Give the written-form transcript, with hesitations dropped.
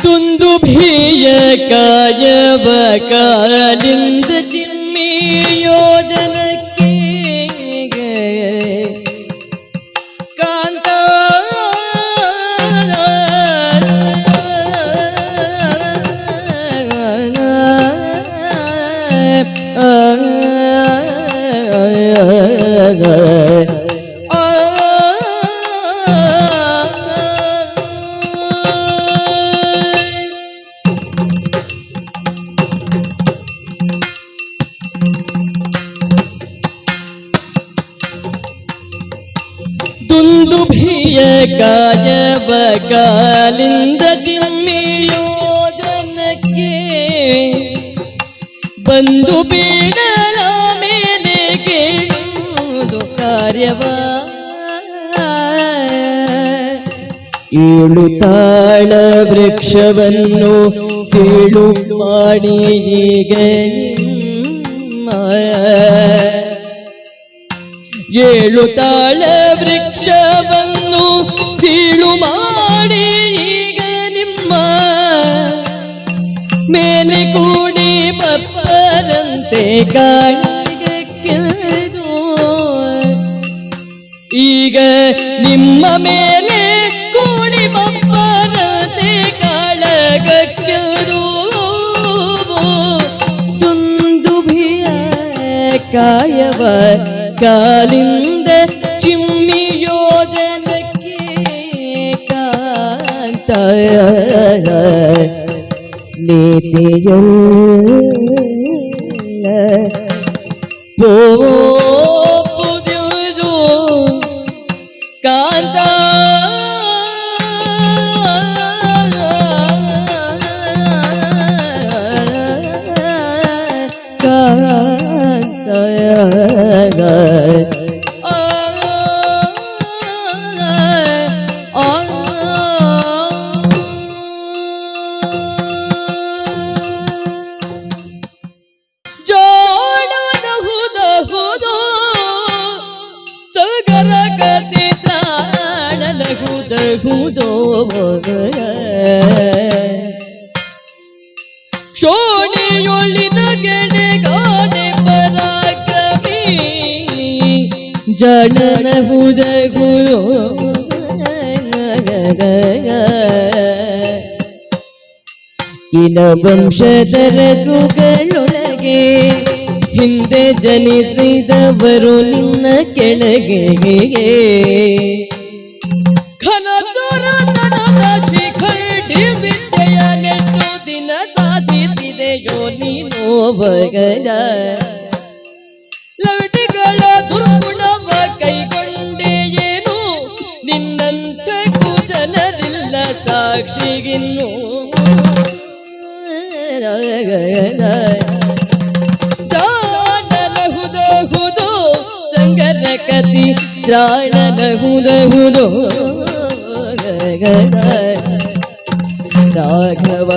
ದುಂದುಭಿಯ ಕಾಯವ ಕಾಲಿಂದ ಚಿನ್ಮಿ ಯೋಜನಕ್ಕೆ ಕಾಂತ ದುಂದುಭಿಯ ಕಾಯವ ಕಾಲಿಂದ ಚಿಮ್ಮಿ ಯೋಜನಕ್ಕೆ ಬಂದು ಬೀಳಲ ಮೇಲೆ ಕೇಳುವುದು ಕಾರ್ಯವ ಏಳು ತಾಳ ವೃಕ್ಷವನ್ನು ಸೀಳು ಮಾಡಿ ಈಗ ಏಳು ತಾಳ ವೃಕ್ಷವನ್ನು ಸೀಳು ಮಾಡಿ ಈಗ ನಿಮ್ಮ ಮೇಲೆ ಕೂಡಿ ಬಪ್ಪರಂತೆ ಕಾಳಗಕ್ಕೆದು ಈಗ ನಿಮ್ಮ ಮೇಲೆ ಕೂಡಿ ಬಪ್ಪರಂತೆ ಕಾಳಗಕ್ಕೆದು ದುಂದುಭಿಯ ಕಾಯವ ಕಾಲಿಂದ ಚಿಮ್ಮಿ ಯೋಜನಕ್ಕೆ ಕಾಂತ ನೀತಿಯಲ್ಲ ಪೋಪುವುದು ಕಾಂತ ಸಗರಗತಿ ತಾಳಲಹುದಹುದೋ ಕ್ಷೋಣಿಯೊಳಿನ ಗೆಳೆಗಾಡೆ ಪರಾಕ್ರಮಿ ಜನನಹುದಹುದೋ ಇನ ವಂಶದ ರಸುಗಳೊಳಗೆ ಹಿಂದೆ ಜನಿಸಿದವರು ನಿನ್ನ ಕೆಳಗೆ ಘನಚೋರತನದ ಶಿಖಂಡಿ ವಿದ್ಯೆಯ ನೆಟ್ಟು ದಿನ ಸಾಧಿಸಿದೆಯೋ ನೀನು ಭಗದ ಲವಟಿಗಳ ದುರ್ಗುಣವ ಕೈಗೊಂಡೆಯೇನು ನಿನ್ನಂತ ಕುಜನರಿಲ್ಲ ಸಾಕ್ಷಿಗಿನ್ನು ಚಾಣನಹುದಹುದು ಸಂಗರ ಕತಿ ತ್ರಾಣನಹುದಹುದು ರಾಘವ